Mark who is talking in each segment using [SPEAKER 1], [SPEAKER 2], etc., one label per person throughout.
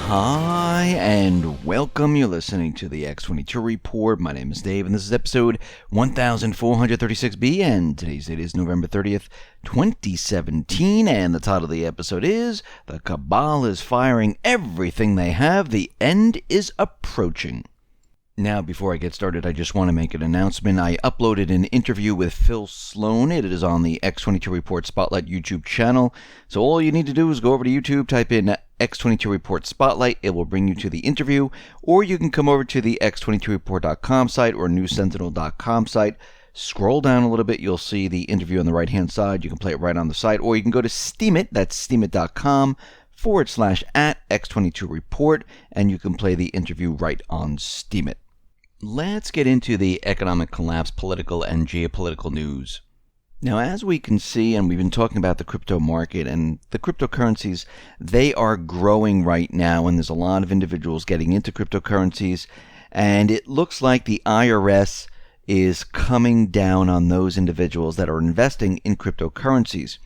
[SPEAKER 1] Hi, and welcome. You're listening to the X22 Report. My name is Dave, and this is episode 1436B, and today's date is November 30th, 2017, and the title of the episode is The Cabal is Firing Everything They Have. The End is Approaching. Now, before I get started, I just want to make an announcement. I uploaded an interview with Phil Sloan. It is on the X22 Report Spotlight YouTube channel. So all you need to do is go over to YouTube, type in X22 Report Spotlight. It will bring you to the interview. Or you can come over to the X22Report.com site or NewsSentinel.com site. Scroll down a little bit. You'll see the interview on the right-hand side. You can play it right on the site. Or you can go to Steemit. That's steemit.com /at-X22 Report. And you can play the interview right on Steemit. Let's get into the economic collapse, political and geopolitical news. Now, as we can see, and we've been talking about the crypto market and the cryptocurrencies, they are growing right now, and there's a lot of individuals getting into cryptocurrencies, and it looks like the IRS is coming down on those individuals that are investing in cryptocurrencies.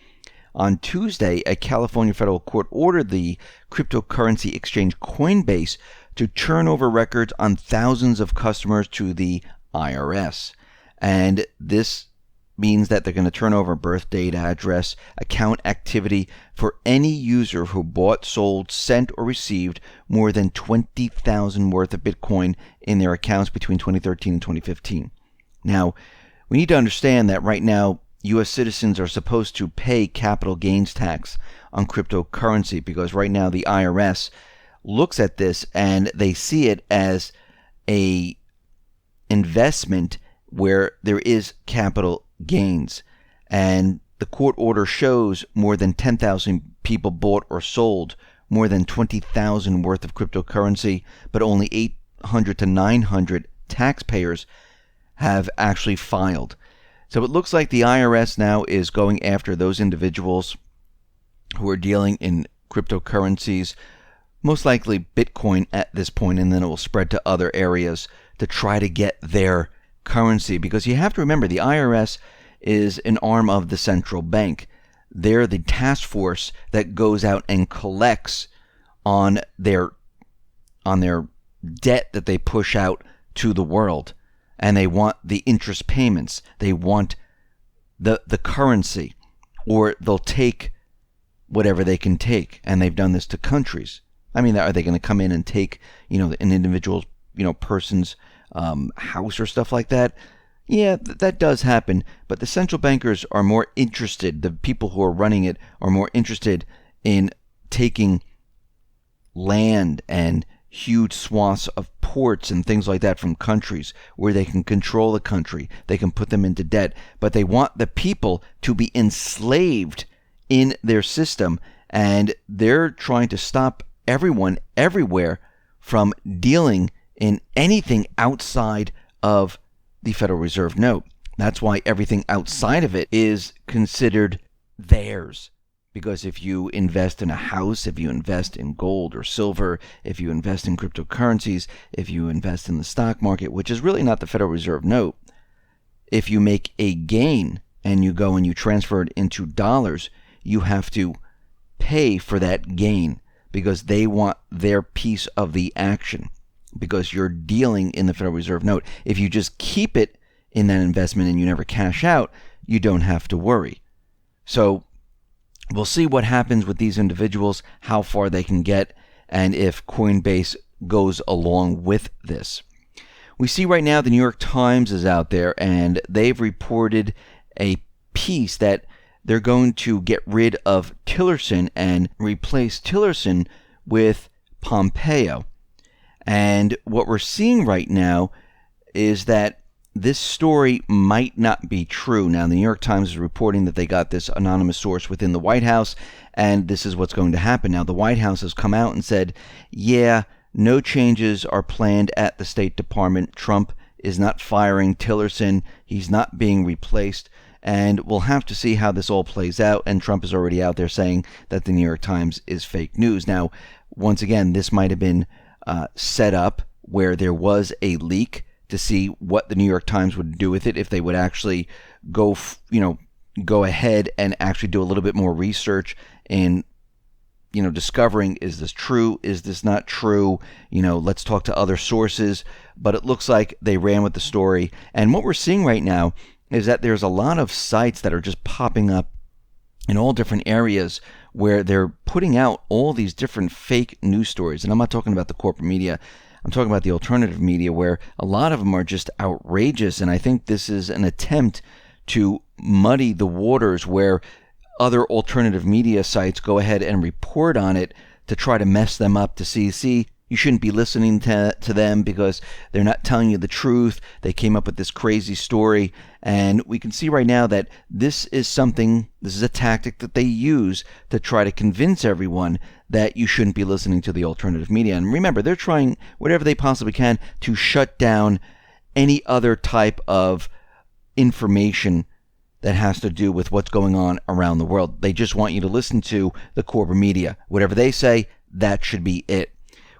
[SPEAKER 1] On Tuesday, a California federal court ordered the cryptocurrency exchange Coinbase to turn over records on thousands of customers to the IRS. And this means that they're going to turn over birth date, address, account activity for any user who bought, sold, sent, or received more than $20,000 worth of Bitcoin in their accounts between 2013 and 2015. Now, we need to understand that right now, U.S. citizens are supposed to pay capital gains tax on cryptocurrency because right now the IRS looks at this and they see it as a investment where there is capital gains. And the court order shows more than 10,000 people bought or sold more than 20,000 worth of cryptocurrency, but only 800 to 900 taxpayers have actually filed. So it looks like the IRS now is going after those individuals who are dealing in cryptocurrencies, most likely Bitcoin at this point, and then it will spread to other areas to try to get their currency. Because you have to remember, the IRS is an arm of the central bank. They're the task force that goes out and collects on their debt that they push out to the world. And they want the interest payments. They want the currency, or they'll take whatever they can take. And they've done this to countries. I mean, are they going to come in and take, an individual, person's house or stuff like that? Yeah, that does happen. But the central bankers are more interested, the people who are running it are more interested in taking land and huge swaths of ports and things like that from countries where they can control the country. They can put them into debt. But they want the people to be enslaved in their system. And they're trying to stop everyone everywhere from dealing in anything outside of the Federal Reserve note. That's why everything outside of it is considered theirs. Because if you invest in a house, if you invest in gold or silver, if you invest in cryptocurrencies, if you invest in the stock market, which is really not the Federal Reserve note, if you make a gain and you go and you transfer it into dollars, you have to pay for that gain because they want their piece of the action because you're dealing in the Federal Reserve note. If you just keep it in that investment and you never cash out, you don't have to worry. So we'll see what happens with these individuals, how far they can get, and if Coinbase goes along with this. We see right now the New York Times is out there, and they've reported a piece that they're going to get rid of Tillerson and replace Tillerson with Pompeo. And what we're seeing right now is that this story might not be true. Now, the New York Times is reporting that they got this anonymous source within the White House, and this is what's going to happen. Now, the White House has come out and said, yeah, no changes are planned at the State Department. Trump is not firing Tillerson. He's not being replaced. And we'll have to see how this all plays out. And Trump is already out there saying that the New York Times is fake news. Now, once again, this might have been set up where there was a leak to see what the New York Times would do with it if they would actually go ahead and actually do a little bit more research in discovering, is this true? Is this not true? Let's talk to other sources. But it looks like they ran with the story. And what we're seeing right now is that there's a lot of sites that are just popping up in all different areas where they're putting out all these different fake news stories. And I'm not talking about the corporate media. I'm talking about the alternative media, where a lot of them are just outrageous. And I think this is an attempt to muddy the waters where other alternative media sites go ahead and report on it to try to mess them up, to see, you shouldn't be listening to them because they're not telling you the truth. They came up with this crazy story. And we can see right now that this is a tactic that they use to try to convince everyone that you shouldn't be listening to the alternative media. And remember, they're trying whatever they possibly can to shut down any other type of information that has to do with what's going on around the world. They just want you to listen to the corporate media. Whatever they say, that should be it.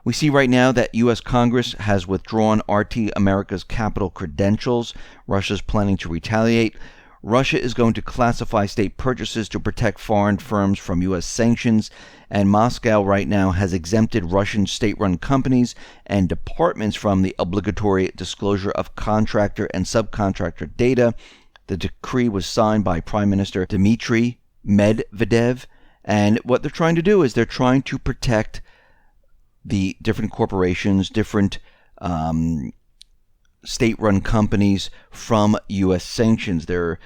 [SPEAKER 1] We see right now that U.S. Congress has withdrawn RT America's capital credentials. Russia's planning to retaliate. Russia is going to classify state purchases to protect foreign firms from U.S. sanctions. And Moscow right now has exempted Russian state-run companies and departments from the obligatory disclosure of contractor and subcontractor data. The decree was signed by Prime Minister Dmitry Medvedev, and what they're trying to do is they're trying to protect the different corporations, different state-run companies from U.S. sanctions. They're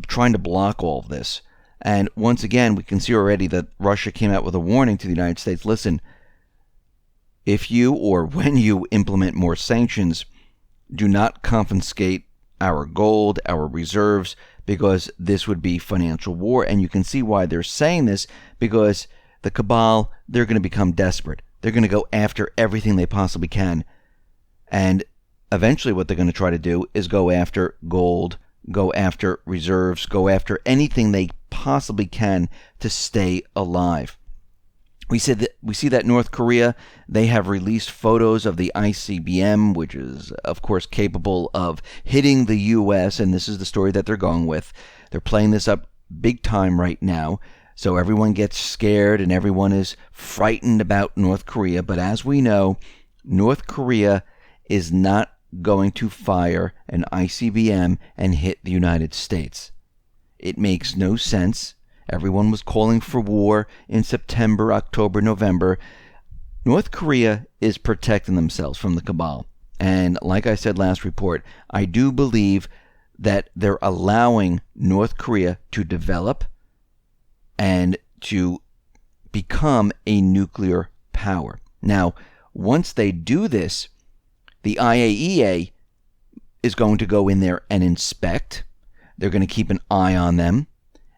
[SPEAKER 1] trying to block all of this. And once again, we can see already that Russia came out with a warning to the United States. Listen, if you or when you implement more sanctions, do not confiscate our gold, our reserves, because this would be financial war. And you can see why they're saying this, because the Cabal, they're going to become desperate. They're going to go after everything they possibly can. And eventually what they're going to try to do is go after gold, go after reserves, go after anything they possibly can to stay alive. We see that North Korea, they have released photos of the ICBM, which is, of course, capable of hitting the U.S., and this is the story that they're going with. They're playing this up big time right now, so everyone gets scared and everyone is frightened about North Korea. But as we know, North Korea is not going to fire an ICBM and hit the United States. It makes no sense. Everyone was calling for war in September, October, November. North Korea is protecting themselves from the Cabal. And like I said last report, I do believe that they're allowing North Korea to develop and to become a nuclear power. Now, once they do this, the IAEA is going to go in there and inspect. They're going to keep an eye on them.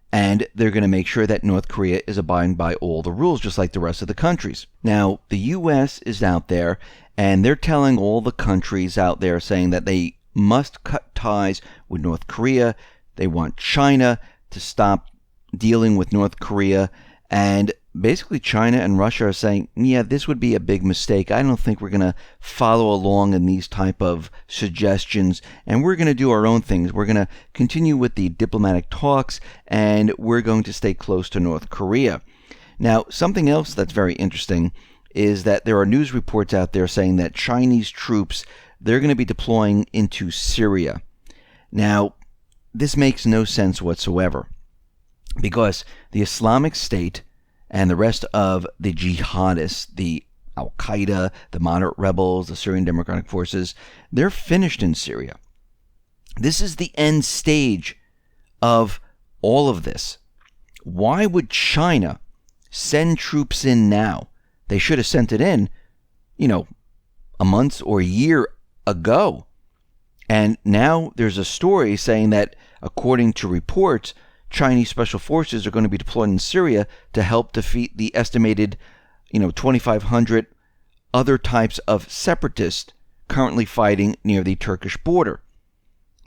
[SPEAKER 1] And they're going to make sure that North Korea is abiding by all the rules, just like the rest of the countries. Now, the U.S. is out there, and they're telling all the countries out there, saying that they must cut ties with North Korea. They want China to stop dealing with North Korea. And basically, China and Russia are saying, yeah, this would be a big mistake. I don't think we're going to follow along in these type of suggestions, and we're going to do our own things. We're going to continue with the diplomatic talks, and we're going to stay close to North Korea. Now, something else that's very interesting is that there are news reports out there saying that Chinese troops, they're going to be deploying into Syria. Now, this makes no sense whatsoever, because the Islamic State and the rest of the jihadists, the Al-Qaeda, the moderate rebels, the Syrian Democratic Forces, they're finished in Syria. This is the end stage of all of this. Why would China send troops in now? They should have sent it in, a month or a year ago. And now there's a story saying that, according to reports, Chinese special forces are going to be deployed in Syria to help defeat the estimated, 2,500 other types of separatists currently fighting near the Turkish border.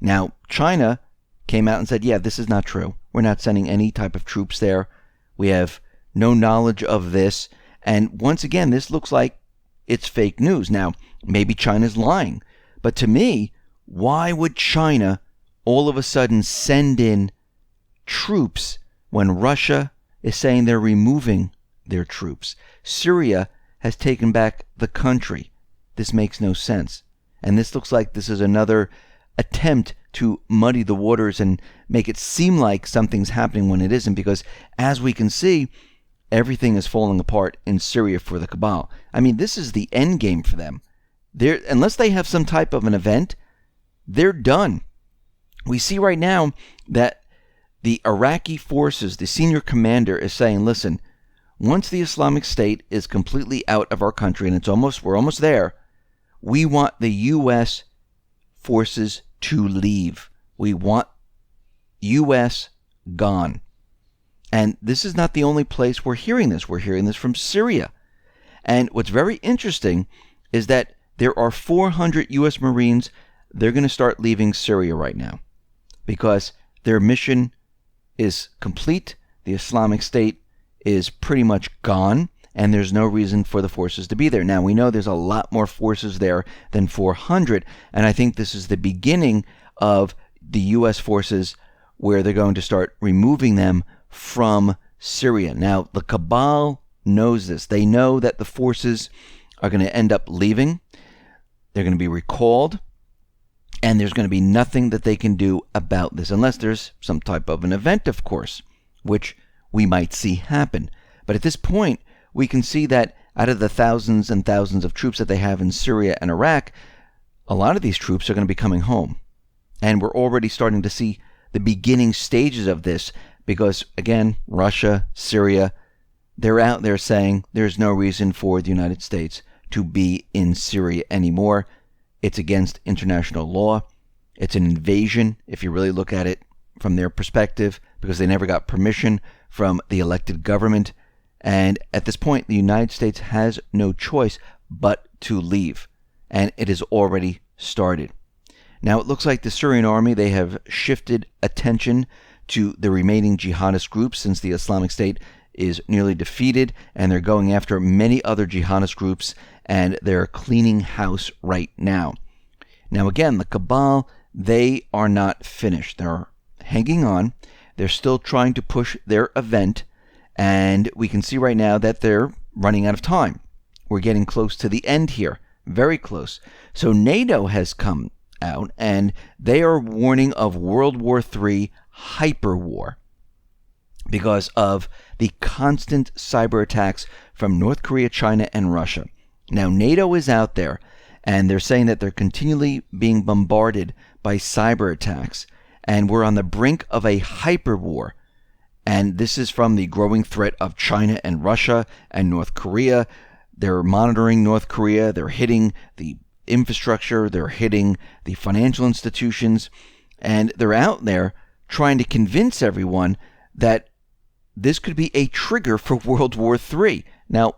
[SPEAKER 1] Now, China came out and said, yeah, this is not true. We're not sending any type of troops there. We have no knowledge of this. And once again, this looks like it's fake news. Now, maybe China's lying. But to me, why would China all of a sudden send in troops when Russia is saying they're removing their troops. Syria has taken back the country. This makes no sense. And this looks like this is another attempt to muddy the waters and make it seem like something's happening when it isn't, because as we can see, everything is falling apart in Syria for the Cabal. I mean, this is the end game for them. Unless they have some type of an event, they're done. We see right now that the Iraqi forces, the senior commander is saying, listen, once the Islamic State is completely out of our country, and we're almost there, we want the U.S. forces to leave. We want U.S. gone. And this is not the only place we're hearing this. We're hearing this from Syria. And what's very interesting is that there are 400 U.S. Marines. They're going to start leaving Syria right now because their mission is complete. The Islamic State is pretty much gone, and there's no reason for the forces to be there. Now, we know there's a lot more forces there than 400, and I think this is the beginning of the U.S. forces where they're going to start removing them from Syria. Now, the Cabal knows this. They know that the forces are going to end up leaving. They're going to be recalled, and there's going to be nothing that they can do about this, unless there's some type of an event, of course, which we might see happen. But at this point, we can see that out of the thousands and thousands of troops that they have in Syria and Iraq, a lot of these troops are going to be coming home. And we're already starting to see the beginning stages of this because, again, Russia, Syria, they're out there saying there's no reason for the United States to be in Syria anymore. It's against international law. It's an invasion, if you really look at it from their perspective, because they never got permission from the elected government. And at this point, the United States has no choice but to leave. And it has already started. Now, it looks like the Syrian army, they have shifted attention to the remaining jihadist groups since the Islamic State is nearly defeated, and they're going after many other jihadist groups, and they're cleaning house right now. Now, again, the Cabal, they are not finished. They're hanging on. They're still trying to push their event, and we can see right now that they're running out of time. We're getting close to the end here, very close. So NATO has come out, and they are warning of World War III hyper war because of the constant cyber attacks from North Korea, China, and Russia. Now, NATO is out there, and they're saying that they're continually being bombarded by cyber attacks, and we're on the brink of a hyper war. And this is from the growing threat of China and Russia and North Korea. They're monitoring North Korea. They're hitting the infrastructure. They're hitting the financial institutions. And they're out there trying to convince everyone that this could be a trigger for World War III. Now,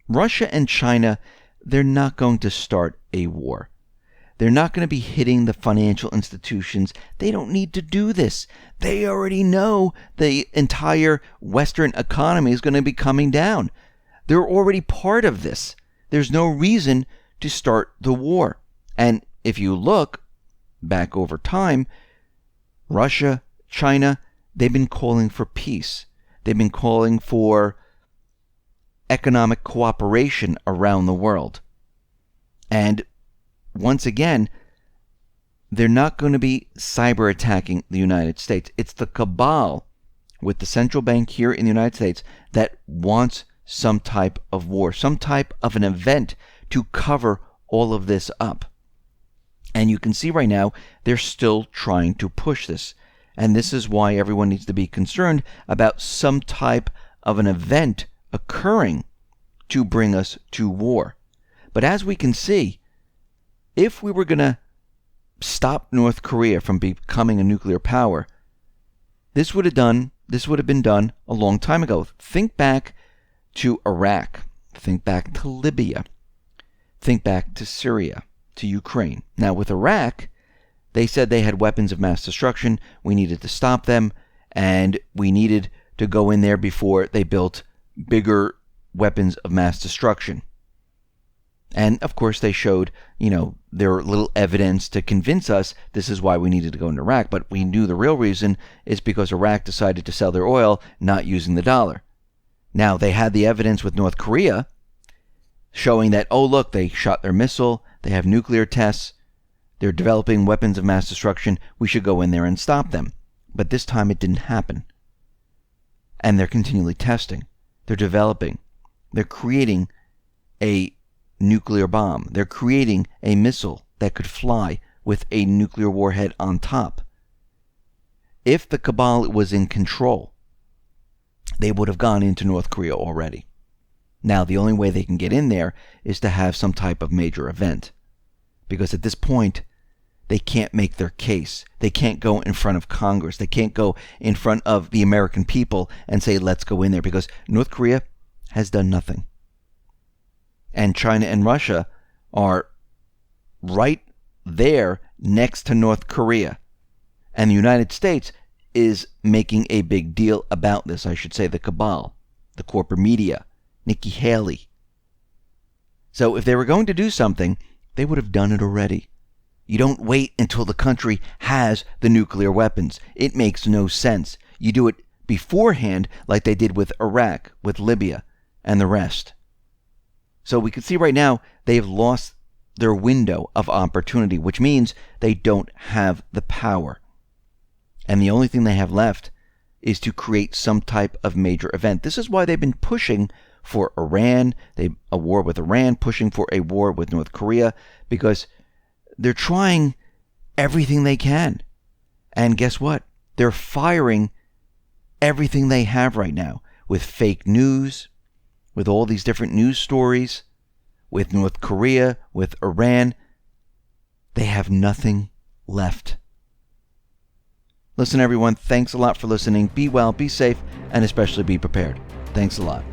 [SPEAKER 1] Russia and China, they're not going to start a war. They're not going to be hitting the financial institutions. They don't need to do this. They already know the entire Western economy is going to be coming down. They're already part of this. There's no reason to start the war. And if you look back over time, Russia, China, they've been calling for peace. They've been calling for economic cooperation around the world. And once again, they're not going to be cyber attacking the United States. It's the Cabal with the central bank here in the United States that wants some type of war, some type of an event to cover all of this up. And you can see right now, they're still trying to push this. And this is why everyone needs to be concerned about some type of an event occurring to bring us to war. But as we can see, if we were going to stop North Korea from becoming a nuclear power, this would have been done a long time ago. Think back to Iraq. Think back to Libya. Think back to Syria, to Ukraine. Now, with Iraq, they said they had weapons of mass destruction. We needed to stop them, and we needed to go in there before they built bigger weapons of mass destruction. And, of course, they showed, their little evidence to convince us this is why we needed to go into Iraq. But we knew the real reason is because Iraq decided to sell their oil not using the dollar. Now, they had the evidence with North Korea showing that, oh, look, they shot their missile, they have nuclear tests, they're developing weapons of mass destruction, we should go in there and stop them. But this time it didn't happen. And they're continually testing. They're developing. They're creating a nuclear bomb. They're creating a missile that could fly with a nuclear warhead on top. If the Cabal was in control, they would have gone into North Korea already. Now, the only way they can get in there is to have some type of major event. Because at this point, they can't make their case. They can't go in front of Congress. They can't go in front of the American people and say, let's go in there. Because North Korea has done nothing. And China and Russia are right there next to North Korea. And the United States is making a big deal about this. I should say the Cabal, the corporate media, Nikki Haley. So if they were going to do something, they would have done it already. You don't wait until the country has the nuclear weapons. It makes no sense. You do it beforehand like they did with Iraq, with Libya, and the rest. So we can see right now they've lost their window of opportunity, which means they don't have the power. And the only thing they have left is to create some type of major event. This is why they've been pushing for Iran, a war with Iran, pushing for a war with North Korea, because they're trying everything they can. And guess what? They're firing everything they have right now with fake news, with all these different news stories, with North Korea, with Iran. They have nothing left. Listen, everyone, thanks a lot for listening. Be well, be safe, and especially be prepared. Thanks a lot.